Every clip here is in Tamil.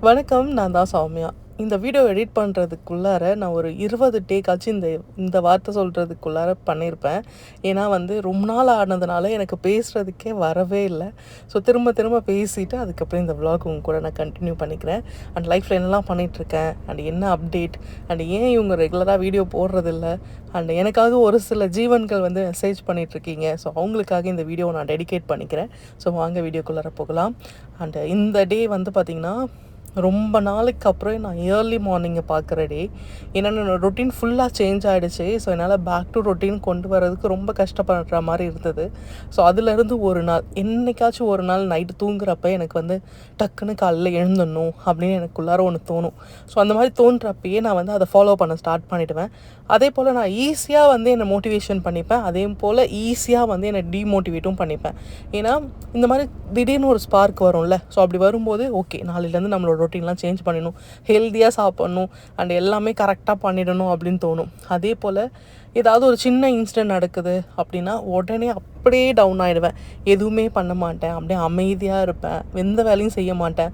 வணக்கம். நான் தான் சௌமியா. இந்த வீடியோ எடிட் பண்ணுறதுக்குள்ளார நான் ஒரு 20 டேக்காச்சும் இந்த இந்த வார்த்தை சொல்கிறதுக்குள்ளார பண்ணியிருப்பேன். ஏன்னா ரொம்ப நாள் ஆனதுனால எனக்கு பேசுகிறதுக்கே வரவே இல்லை. ஸோ திரும்ப திரும்ப பேசிவிட்டு அதுக்கப்புறம் இந்த விலாக் உங்க கூட நான் கண்டினியூ பண்ணிக்கிறேன். அண்ட் லைஃப்பில் என்னெல்லாம் பண்ணிகிட்ருக்கேன், அண்ட் என்ன அப்டேட், அண்ட் ஏன் இவங்க ரெகுலராக வீடியோ போடுறதில்ல, அண்ட் எனக்காக ஒரு சில ஜீவன்கள் மெசேஜ் பண்ணிகிட்ருக்கீங்க. ஸோ அவங்களுக்காக இந்த வீடியோவை நான் டெடிகேட் பண்ணிக்கிறேன். ஸோ வாங்க வீடியோக்குள்ளார போகலாம். அண்ட் இந்த டே பார்த்திங்கன்னா ரொம்ப நாளைக்கு அப்புறம் நான் ஏர்லி மார்னிங்கை பார்க்குற டே. ஏன்னா என்னோடய ரொட்டீன் ஃபுல்லாக சேஞ்ச் ஆகிடுச்சு. ஸோ என்னால் பேக் டு ரொட்டீன் கொண்டு வரதுக்கு ரொம்ப கஷ்டப்படுற மாதிரி இருந்தது. ஸோ அதுலேருந்து ஒரு நாள் என்றைக்காச்சும் ஒரு நாள் நைட்டு தூங்குறப்ப எனக்கு டக்குன்னு காலையில் எழுந்துடணும் அப்படின்னு எனக்குள்ளார ஒன்று தோணும். ஸோ அந்த மாதிரி தோன்றப்பயே நான் அதை ஃபாலோ பண்ண ஸ்டார்ட் பண்ணிவிடுவேன். அதே போல் நான் ஈஸியாக என்னை மோட்டிவேஷன் பண்ணிப்பேன். அதே போல் ஈஸியாக என்னை டீமோட்டிவேட்டும் பண்ணிப்பேன். ஏன்னா இந்த மாதிரி திடீர்னு ஒரு ஸ்பார்க் வரும்ல. ஸோ அப்படி வரும்போது ஓகே, நாளையிலேருந்து நம்மளோட ரொட்டீன்லாம் சேஞ்ச் பண்ணிடணும், ஹெல்த்தியாக சாப்பிட்ணும், அண்ட் எல்லாமே கரெக்டாக பண்ணிடணும் அப்படின்னு தோணும். அதே போல் ஏதாவது ஒரு சின்ன இன்சிடென்ட் நடக்குது அப்படின்னா உடனே அப்படியே டவுன் ஆகிடுவேன். எதுவுமே பண்ண மாட்டேன், அப்படியே அமைதியாக இருப்பேன், எந்த வேலையும் செய்ய மாட்டேன்.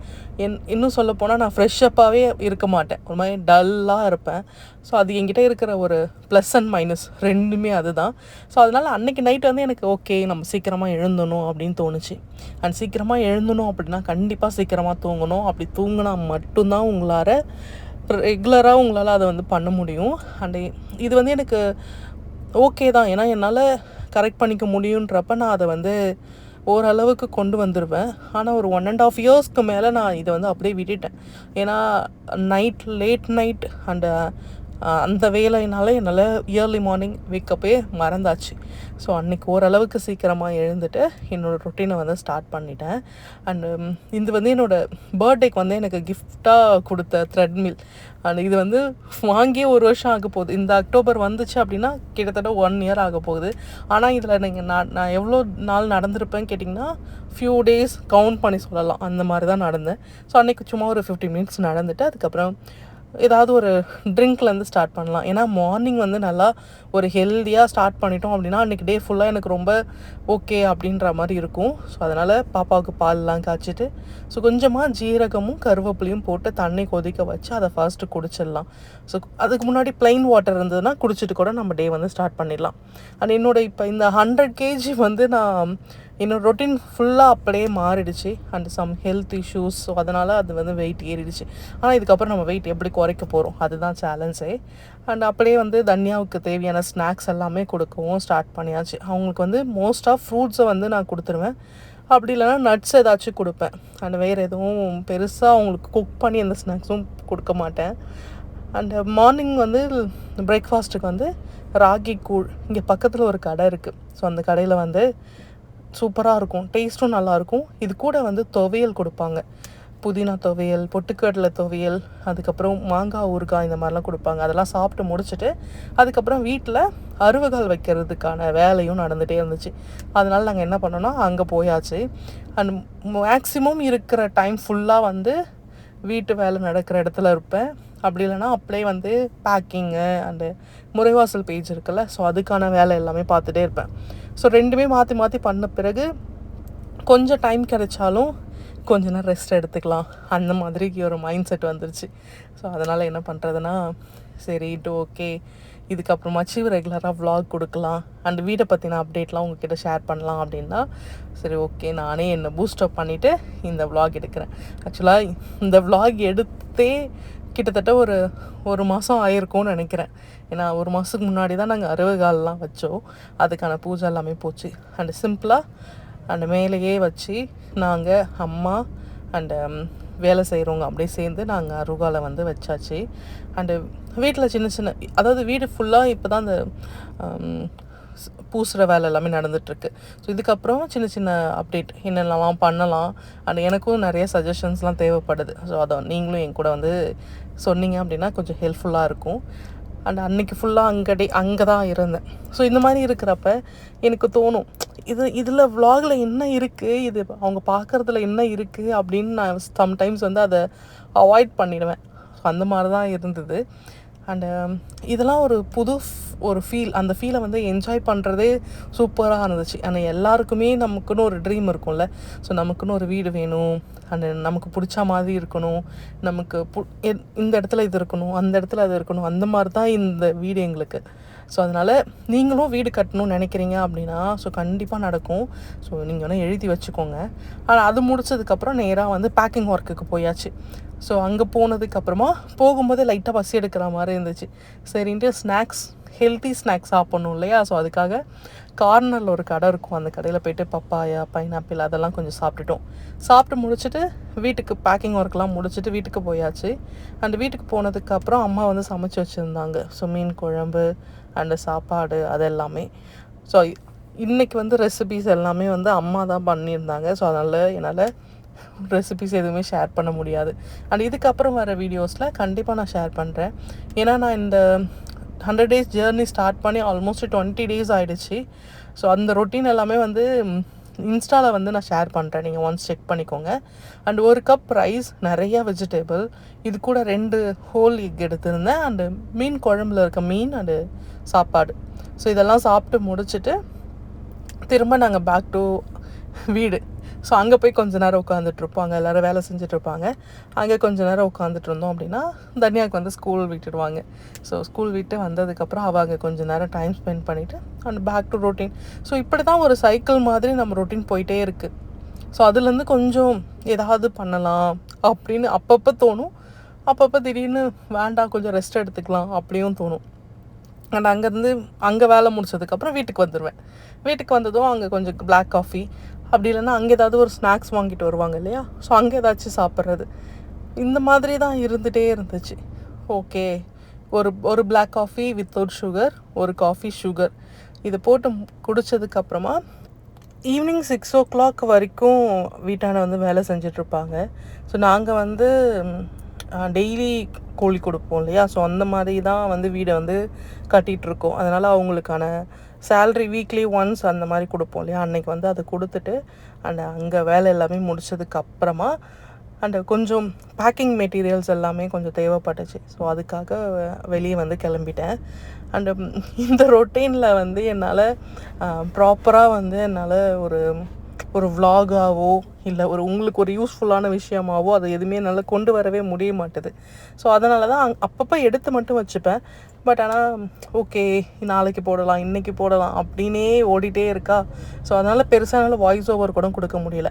இன்னும் சொல்லப்போனால் நான் ஃப்ரெஷ்ஷப்பாகவே இருக்க மாட்டேன், ஒரு மாதிரி டல்லாக இருப்பேன். ஸோ அது என்கிட்ட இருக்கிற ஒரு ப்ளஸ் அண்ட் மைனஸ் ரெண்டுமே அதுதான். ஸோ அதனால் அன்றைக்கி நைட் எனக்கு ஓகே நம்ம சீக்கிரமாக எழுந்தணும் அப்படின்னு தோணுச்சு. அண்ட் சீக்கிரமாக எழுந்தணும் அப்படின்னா கண்டிப்பாக சீக்கிரமாக தூங்கணும். அப்படி தூங்கினா மட்டும்தான் உங்களால் ரெகுலராக உங்களால் அதை பண்ண முடியும். அண்டு இது எனக்கு ஓகே தான். ஏன்னா என்னால் கரெக்ட் பண்ணிக்க முடியுன்றப்ப நான் அதை ஓரளவுக்கு கொண்டு வந்துடுவேன். ஆனால் ஒரு 1.5 இயர்ஸ்க்கு மேலே நான் இதை அப்படியே விட்டுட்டேன். ஏன்னா லேட் நைட் அண்டு அந்த வேலையினால என்னால் இயர்லி மார்னிங் வேக்கப்பே மறந்தாச்சு. ஸோ அன்றைக்கி ஓரளவுக்கு சீக்கிரமாக எழுந்துட்டு என்னோடய ரொட்டீனை ஸ்டார்ட் பண்ணிட்டேன். அண்டு இது என்னோடய பர்த்டேக்கு எனக்கு கிஃப்டாக கொடுத்த த்ரெட்மில். அண்ட் இது வாங்கியே 1 வருஷம் ஆக போகுது. இந்த அக்டோபர் வந்துச்சு அப்படின்னா கிட்டத்தட்ட 1 இயர் ஆக போகுது. ஆனால் இதில் நான் எவ்வளோ நாள் நடந்திருப்பேன்னு கேட்டிங்கன்னா ஃபியூ டேஸ் கவுண்ட் பண்ணி சொல்லலாம். அந்த மாதிரி தான் நடந்தேன். ஸோ அன்றைக்கி சும்மா ஒரு 50 மினிட்ஸ் நடந்துட்டு அதுக்கப்புறம் ஏதாவது ஒரு ட்ரிங்க்லேருந்து ஸ்டார்ட் பண்ணலாம். ஏன்னா மார்னிங் நல்லா ஒரு ஹெல்த்தியாக ஸ்டார்ட் பண்ணிட்டோம் அப்படின்னா அன்றைக்கி டே ஃபுல்லாக எனக்கு ரொம்ப ஓகே அப்படின்ற மாதிரி இருக்கும். ஸோ அதனால் பாப்பாவுக்கு பால்லாம் காய்ச்சிட்டு ஸோ கொஞ்சமாக ஜீரகமும் கருவேப்பிலையும் போட்டு தண்ணி கொதிக்க வச்சு அதை ஃபர்ஸ்ட்டு குடிச்சிடலாம். ஸோ அதுக்கு முன்னாடி ப்ளைன் வாட்டர் இருந்ததுன்னா குடிச்சிட்டு கூட நம்ம டே ஸ்டார்ட் பண்ணிடலாம். அண்ட் இப்போ இந்த 100 கேஜி நான் என்னோடய ரொட்டீன் ஃபுல்லாக அப்படியே மாறிடுச்சு. And some health issues. So அதனால் அது வெயிட் ஏறிடுச்சு. ஆனால் இதுக்கப்புறம் நம்ம வெயிட் எப்படி குறைக்க போகிறோம், அதுதான் சேலஞ்சே. அண்ட் அப்படியே தன்யாவுக்கு தேவையான ஸ்நாக்ஸ் எல்லாமே கொடுக்கவும் ஸ்டார்ட் பண்ணியாச்சு. அவங்களுக்கு மோஸ்ட் ஆஃப் ஃப்ரூட்ஸை நான் கொடுத்துருவேன். அப்படி இல்லைனா நட்ஸ் ஏதாச்சும் கொடுப்பேன். அண்ட் வேறு எதுவும் பெருசாக அவங்களுக்கு குக் பண்ணி எந்த ஸ்நாக்ஸும் கொடுக்க மாட்டேன். அண்டு மார்னிங் பிரேக்ஃபாஸ்ட்டுக்கு ராகி கூழ். இங்கே பக்கத்தில் ஒரு கடை இருக்குது. ஸோ அந்த கடையில் சூப்பராக இருக்கும், டேஸ்ட்டும் நல்லாயிருக்கும். இது கூட துவையல் கொடுப்பாங்க. புதினா துவையல், பொட்டுக்கடலை துவையல், அதுக்கப்புறம் மாங்காய் ஊறுகாய், இந்த மாதிரிலாம் கொடுப்பாங்க. அதெல்லாம் சாப்பிட்டு முடிச்சுட்டு அதுக்கப்புறம் வீட்டில் அறுவகால் வைக்கிறதுக்கான வேலையும் நடந்துகிட்டே இருந்துச்சு. அதனால் நாங்கள் என்ன பண்ணோன்னா அங்கே போயாச்சு. அண்ட் மேக்ஸிமம் இருக்கிற டைம் ஃபுல்லாக வீட்டு வேலை நடக்கிற இடத்துல இருப்பேன். அப்படி இல்லைனா அப்படியே பேக்கிங்கு அண்டு முறைவாசல் பேஜ் இருக்குல்ல, ஸோ அதுக்கான வேலை எல்லாமே பார்த்துட்டே இருப்பேன். ஸோ ரெண்டுமே மாற்றி மாற்றி பண்ண பிறகு கொஞ்சம் டைம் கிடைச்சாலும் கொஞ்ச நேரம் ரெஸ்ட் எடுத்துக்கலாம், அந்த மாதிரிக்கு ஒரு மைண்ட் செட் வந்துருச்சு. ஸோ அதனால் என்ன பண்ணுறதுன்னா சரிட்டு ஓகே இதுக்கப்புறமாச்சு ரெகுலராக விலாக் கொடுக்கலாம் அண்ட் வீட்டை பற்றின அப்டேட்லாம் உங்ககிட்ட ஷேர் பண்ணலாம் அப்படின்னா சரி ஓகே நானே என்னை பூஸ்டப் பண்ணிவிட்டு இந்த விலாக் எடுக்கிறேன். ஆக்சுவலாக இந்த விலாக் எடுத்தே கிட்டத்தட்ட ஒரு மாதம் ஆயிருக்கும்னு நினைக்கிறேன். ஏன்னா 1 மாதத்துக்கு முன்னாடி தான் நாங்கள் அறுவகால்லாம் வச்சோம். அதுக்கான பூஜை எல்லாமே போச்சு. அண்டு சிம்பிளாக அண்டு மேலேயே வச்சு நாங்கள் அம்மா அண்டு வேலை செய்கிறவங்க அப்படியே சேர்ந்து நாங்கள் அருகாலை வச்சாச்சு. அண்டு வீட்டில் சின்ன சின்ன, அதாவது வீடு ஃபுல்லாக இப்போ தான் அந்த பூசுகிற வேலை எல்லாமே நடந்துகிட்ருக்கு. ஸோ இதுக்கப்புறம் சின்ன சின்ன அப்டேட் என்னென்னலாம் பண்ணலாம் அண்ட் எனக்கும் நிறைய சஜஷன்ஸ்லாம் தேவைப்படுது. ஸோ அதை நீங்களும் என் கூட சொன்னீங்க அப்படின்னா கொஞ்சம் ஹெல்ப்ஃபுல்லாக இருக்கும். அண்ட் அன்றைக்கி ஃபுல்லாக அங்கே தான் இருந்தேன். ஸோ இந்த மாதிரி இருக்கிறப்ப எனக்கு தோணும் இதில் விலாகில் என்ன இருக்குது, இது அவங்க பார்க்குறதுல என்ன இருக்குது அப்படின்னு நான் சம்டைம்ஸ் அதை அவாய்ட் பண்ணிடுவேன். ஸோ அந்த மாதிரி தான் இருந்தது. அண்டு இதெல்லாம் ஒரு புது ஒரு ஃபீல். அந்த ஃபீலை வந்து என்ஜாய் பண்ணுறதே சூப்பராக இருந்துச்சு. ஆனால் எல்லாருக்குமே நமக்குன்னு ஒரு ட்ரீம் இருக்கும்ல. ஸோ நமக்குன்னு ஒரு வீடு வேணும், அண்டு நமக்கு பிடிச்ச மாதிரி இருக்கணும், நமக்கு இந்த இடத்துல இது இருக்கணும், அந்த இடத்துல அது இருக்கணும், அந்த மாதிரி தான் இந்த வீடு எங்களுக்கு. ஸோ அதனால் நீங்களும் வீடு கட்டணும்னு நினைக்கிறீங்க அப்படின்னா ஸோ கண்டிப்பாக நடக்கும். ஸோ நீங்கள் வேணால் எழுதி வச்சுக்கோங்க. ஆனால் அது முடிச்சதுக்கப்புறம் நேராக வந்து பேக்கிங் ஒர்க்குக்கு போயாச்சு. ஸோ அங்கே போனதுக்கப்புறமா போகும்போது லைட்டாக பசி எடுக்கிற மாதிரி இருந்துச்சு. சரின்ட்டு ஸ்நாக்ஸ், ஹெல்த்தி ஸ்நாக்ஸ் சாப்பிட்ணும் இல்லையா? ஸோ அதுக்காக கார்னரில் ஒரு கடை இருக்கும். அந்த கடையில் போய்ட்டு பப்பாயா, பைனாப்பிள் அதெல்லாம் கொஞ்சம் சாப்பிட்டு முடிச்சுட்டு வீட்டுக்கு பேக்கிங் ஒர்க்லாம் முடிச்சுட்டு வீட்டுக்கு போயாச்சு. அந்த வீட்டுக்கு போனதுக்கப்புறம் அம்மா வந்து சமைச்சு வச்சுருந்தாங்க. ஸோ மீன் குழம்பு அண்டு சாப்பாடு அது எல்லாமே. ஸோ இன்றைக்கி வந்து ரெசிபீஸ் எல்லாமே வந்து அம்மா தான் பண்ணியிருந்தாங்க. ஸோ அதனால் என்னால் ரெசிபிஸ் எதுவுமே ஷேர் பண்ண முடியாது. அண்ட் இதுக்கப்புறம் வர வீடியோஸில் கண்டிப்பாக நான் ஷேர் பண்ணுறேன். ஏன்னா நான் இந்த 100 days ஜேர்னி ஸ்டார்ட் பண்ணி ஆல்மோஸ்ட் 20 days ஆகிடுச்சு. ஸோ அந்த ரொட்டீன் எல்லாமே வந்து இன்ஸ்டாவில் வந்து நான் ஷேர் பண்ணுறேன். நீங்கள் ஒன்ஸ் செக் பண்ணிக்கோங்க. அண்ட் ஒரு கப் ரைஸ், நிறையா வெஜிடபிள், இது கூட 2 ஹோல் எக் எடுத்திருந்தேன். அண்டு மீன் குழம்புல இருக்க மீன் அண்டு சாப்பாடு. ஸோ இதெல்லாம் சாப்பிட்டு முடிச்சுட்டு திரும்ப நாங்கள் பேக் டு வீடு. ஸோ அங்கே போய் கொஞ்சம் நேரம் உட்காந்துட்ருப்போம். அங்கே எல்லோரும் வேலை செஞ்சுட்ருப்பாங்க. அங்கே கொஞ்சம் நேரம் உட்காந்துட்டு இருந்தோம் அப்படின்னா தனியாவுக்கு வந்து ஸ்கூல் விட்டுடுவாங்க. ஸோ ஸ்கூல் விட்டு வந்ததுக்கப்புறம் அவள் அங்கே கொஞ்சம் நேரம் டைம் ஸ்பெண்ட் பண்ணிவிட்டு and back to routine. So இப்படி தான் ஒரு சைக்கிள் மாதிரி நம்ம ரொட்டீன் போயிட்டே இருக்குது. ஸோ அதுலேருந்து கொஞ்சம் ஏதாவது பண்ணலாம் அப்படின்னு அப்பப்போ தோணும். அப்பப்போ திடீர்னு வேண்டாம் கொஞ்சம் ரெஸ்ட் எடுத்துக்கலாம் அப்படியும் தோணும். அண்ட் அங்கே வேலை முடிச்சதுக்கப்புறம் வீட்டுக்கு வந்துடுவேன். வீட்டுக்கு வந்ததும் அங்கே கொஞ்சம் பிளாக் காஃபி, அப்படி இல்லைன்னா அங்கே ஏதாவது ஒரு ஸ்நாக்ஸ் வாங்கிட்டு வருவாங்க இல்லையா? ஸோ அங்கே ஏதாச்சும் சாப்பிட்றது, இந்த மாதிரி தான் இருந்துகிட்டே இருந்துச்சு. ஓகே, ஒரு பிளாக் காஃபி வித்தவுட் சுகர், ஒரு காஃபி சுகர், இதை போட்டு குடித்ததுக்கப்புறமா ஈவினிங் 6 o'clock வரைக்கும் வீட்டான வந்து வேலை செஞ்சிட்ருப்பாங்க. ஸோ நாங்கள் வந்து டெய்லி கோழி கொடுப்போம் இல்லையா? ஸோ அந்த மாதிரி தான் வந்து வீடை வந்து கட்டிகிட்ருக்கோம். அதனால் அவங்களுக்கான சேல்ரி வீக்லி ஒன்ஸ் அந்த மாதிரி கொடுப்போம் இல்லையா? அன்றைக்கி வந்து அதை கொடுத்துட்டு அண்ட் அங்கே வேலை எல்லாமே முடிச்சதுக்கப்புறமா அண்டு கொஞ்சம் பேக்கிங் மெட்டீரியல்ஸ் எல்லாமே கொஞ்சம் தேவைப்பட்டுச்சு. ஸோ அதுக்காக வெளியே வந்து கிளம்பிட்டேன். அண்டு இந்த ரொட்டீனில் வந்து என்னால் ப்ராப்பராக வந்து என்னால் ஒரு விலாகாவோ இல்லை உங்களுக்கு ஒரு யூஸ்ஃபுல்லான விஷயமாவோ அது எதுவுமே என்னால் கொண்டு வரவே முடிய மாட்டுது. ஸோ அதனால தான் அப்பப்போ எடுத்து மட்டும் வச்சுப்பேன். பட் ஆனால் ஓகே நாளைக்கு போடலாம், இன்றைக்கி போடலாம் அப்படின்னே ஓடிட்டே இருக்கா. ஸோ அதனால் பெருசாக என்னால் வாய்ஸ் ஓவர் கூட கொடுக்க முடியல.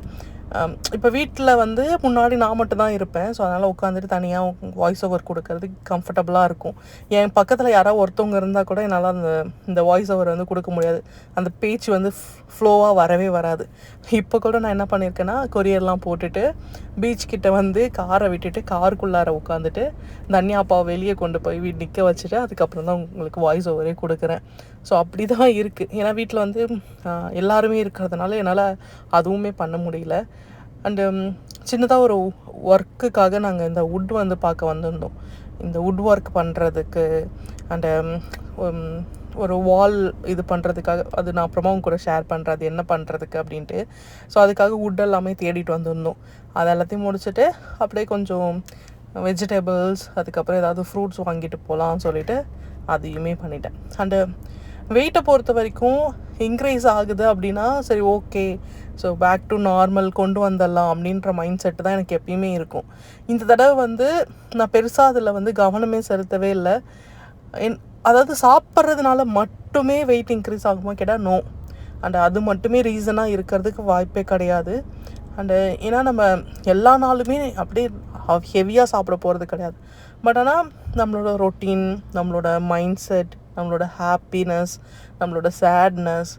இப்போ வீட்டில் வந்து முன்னாடி நான் மட்டும் தான் இருப்பேன். ஸோ அதனால் உட்காந்துட்டு தனியாக வாய்ஸ் ஓவர் கொடுக்கறதுக்கு கம்ஃபர்டபுளாக இருக்கும். என் பக்கத்தில் யாராவது ஒருத்தவங்க இருந்தால் கூட என்னால் இந்த வாய்ஸ் ஓவர் வந்து கொடுக்க முடியாது. அந்த பேச்சு வந்து ஃப்ளோவாக வரவே வராது. இப்போ கூட நான் என்ன பண்ணியிருக்கேன்னா கொரியர்லாம் போட்டுட்டு பீச் கிட்ட வந்து காரை விட்டுட்டு காருக்குள்ளார உட்காந்துட்டு தனியா அப்பாவை வெளியே கொண்டு போய் நிற்க வச்சுட்டு அதுக்கப்புறம் தான் உங்களுக்கு வாய்ஸ் ஓவரே கொடுக்குறேன். ஸோ அப்படி தான் இருக்குது. ஏன்னா வீட்டில் வந்து எல்லாருமே இருக்கிறதுனால என்னால் அதுவுமே பண்ண முடியல. அண்டு சின்னதாக ஒரு ஒர்க்குக்காக நாங்கள் இந்த வுட் வந்து பார்க்க வந்திருந்தோம். இந்த வுட் ஒர்க் பண்ணுறதுக்கு அண்டு ஒரு வால் இது பண்ணுறதுக்காக, அது நான் அப்புறமா உங்க கூட ஷேர் பண்ணுறேன் அது என்ன பண்ணுறதுக்கு அப்படின்ட்டு. ஸோ அதுக்காக வுட் எல்லாமே தேடிட்டு வந்திருந்தோம். அது எல்லாத்தையும் முடிச்சுட்டு அப்படியே கொஞ்சம் வெஜிடபிள்ஸ், அதுக்கப்புறம் ஏதாவது ஃப்ரூட்ஸ் வாங்கிட்டு போகலான்னு சொல்லிவிட்டு அதையுமே பண்ணிட்டேன். அண்டு வெயிட்டை பொறுத்த வரைக்கும் இன்க்ரீஸ் ஆகுது அப்படின்னா சரி okay, so back to normal கொண்டு வந்துடலாம் அப்படின்ற மைண்ட் செட்டு தான் எனக்கு எப்பயுமே இருக்கும். இந்த தடவை வந்து நான் பெருசாக அதில் வந்து கவனமே செலுத்தவே இல்லை. அதாவது சாப்பிட்றதுனால மட்டுமே வெயிட் இன்க்ரீஸ் ஆகுமா கேட்டால் நோ. அண்ட் அது மட்டுமே ரீசனாக இருக்கிறதுக்கு வாய்ப்பே கிடையாது. அண்டு ஏன்னா நம்ம எல்லா நாளுமே அப்படியே ஹெவியாக சாப்பிட போகிறது கிடையாது. பட் ஆனால் நம்மளோட ரொட்டீன், நம்மளோட மைண்ட் செட், நம்மளோட ஹாப்பினஸ், நம்மளோட சேட்னஸ்,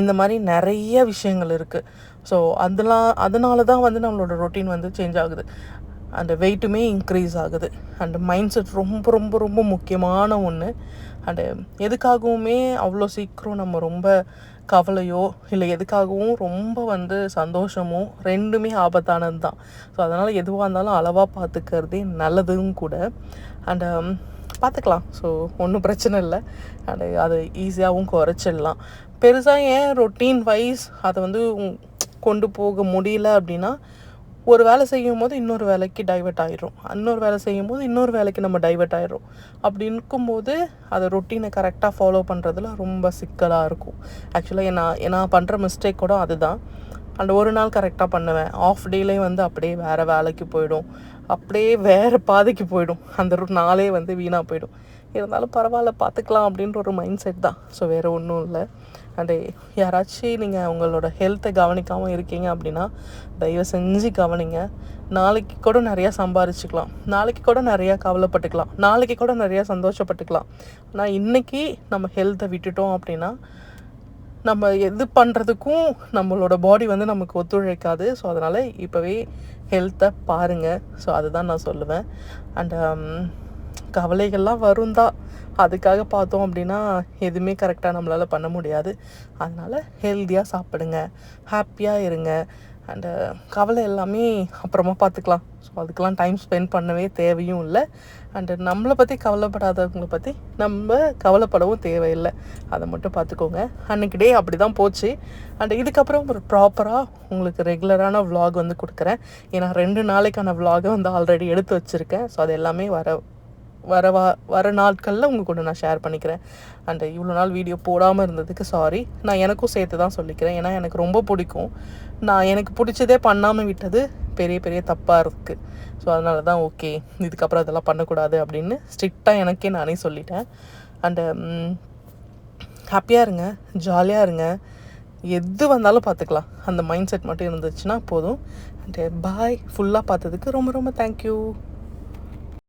இந்த மாதிரி நிறைய விஷயங்கள் இருக்குது. ஸோ அதனால தான் வந்து நம்மளோட ரொட்டீன் வந்து சேஞ்ச் ஆகுது. அந்த வெயிட்டுமே இன்க்ரீஸ் ஆகுது. அண்டு மைண்ட் செட் ரொம்ப ரொம்ப ரொம்ப முக்கியமான ஒன்று. அண்டு எதுக்காகவுமே அவ்வளோ சீக்கிரம் நம்ம ரொம்ப கவலையோ இல்லை எதுக்காகவும் ரொம்ப வந்து சந்தோஷமோ ரெண்டுமே ஆபத்தானது தான். ஸோ அதனால் எதுவாக இருந்தாலும் அளவாக பார்த்துக்கிறதே நல்லதும் கூட. அண்டு பார்த்துக்கலாம். ஸோ ஒன்றும் பிரச்சனை இல்லை. அண்டு அது ஈஸியாகவும் குறைச்சிடலாம். பெருசாக ஏன் ரொட்டீன் வைஸ் அதை வந்து கொண்டு போக முடியல அப்படின்னா ஒரு வேலை செய்யும்போது இன்னொரு வேலைக்கு டைவர்ட் ஆயிடும், இன்னொரு வேலை செய்யும்போது இன்னொரு வேலைக்கு நம்ம டைவர்ட் ஆயிடும். அப்படி இருக்கும்போது அதை ரொட்டீனை கரெக்டாக ஃபாலோ பண்ணுறதுல ரொம்ப சிக்கலாக இருக்கும். ஆக்சுவலாக நான் பண்ணுற மிஸ்டேக் கூட அதுதான். அந்த ஒரு நாள் கரெக்டாக பண்ணுவேன், ஆஃப் டேலேயே வந்து அப்படியே வேறு வேலைக்கு போயிடும், அப்படியே வேறு பாதைக்கு போயிடும், அந்த நாளே வந்து வீணாக போயிடும். இருந்தாலும் பரவாயில்ல, பார்த்துக்கலாம் அப்படின்ற ஒரு மைண்ட் செட் தான். ஸோ வேறு ஒன்றும் இல்லை. அண்ட் யாராச்சும் நீங்கள் உங்களோட ஹெல்த்தை கவனிக்காமல் இருக்கீங்க அப்படின்னா தயவு செஞ்சு கவனிங்க. நாளைக்கு கூட நிறையா சம்பாரிச்சுக்கலாம், நாளைக்கு கூட நிறையா கவலைப்பட்டுக்கலாம், நாளைக்கு கூட நிறையா சந்தோஷப்பட்டுக்கலாம். ஆனால் இன்றைக்கி நம்ம ஹெல்த்தை விட்டுட்டோம் அப்படின்னா நம்ம எது பண்ணுறதுக்கும் நம்மளோட பாடி வந்து நமக்கு ஒத்துழைக்காது. ஸோ அதனால் இப்போவே ஹெல்த்தை பாருங்கள். ஸோ அதுதான் நான் சொல்லுவேன். அண்ட் கவலைகள்லாம் வரும் தான், அதுக்காக பார்த்தோம் அப்படின்னா எதுவுமே கரெக்டாக நம்மளால் பண்ண முடியாது. அதனால் ஹெல்த்தியாக சாப்பிடுங்க, ஹாப்பியாக இருங்க. அண்டு கவலை எல்லாமே அப்புறமா பார்த்துக்கலாம். ஸோ அதுக்கெலாம் டைம் ஸ்பெண்ட் பண்ணவே தேவையும் இல்லை. அண்டு நம்மளை பற்றி கவலைப்படாதவங்களை பற்றி நம்ம கவலைப்படவும் தேவையில்லை. அதை மட்டும் பார்த்துக்கோங்க. அன்றைக்கி டே அப்படி தான் போச்சு. அண்டு இதுக்கப்புறம் ஒரு ப்ராப்பராக உங்களுக்கு ரெகுலரான விலாக் வந்து கொடுக்குறேன். ஏன்னா 2 நாளைக்கான விலாகை வந்து ஆல்ரெடி எடுத்து வச்சுருக்கேன். ஸோ அது எல்லாமே வர நாட்களில் உங்கள் கூட நான் ஷேர் பண்ணிக்கிறேன். அண்ட் இவ்வளோ நாள் வீடியோ போடாமல் இருந்ததுக்கு சாரி. நான் எனக்கும் சேர்த்து தான் சொல்லிக்கிறேன். ஏன்னா எனக்கு ரொம்ப பிடிக்கும். நான் எனக்கு பிடிச்சதே பண்ணாமல் விட்டது பெரிய பெரிய தப்பாக இருக்குது. ஸோ அதனால தான் ஓகே, இதுக்கப்புறம் அதெல்லாம் பண்ணக்கூடாது அப்படின்னு ஸ்ட்ரிக்டாக எனக்கே நானே சொல்லிட்டேன். அண்டு ஹாப்பியாக இருங்க, ஜாலியாக இருங்க, எது வந்தாலும் பார்த்துக்கலாம், அந்த மைண்ட் செட் மட்டும் இருந்துச்சுன்னா போதும். அண்டு பாய். ஃபுல்லாக பார்த்ததுக்கு ரொம்ப ரொம்ப தேங்க்யூ.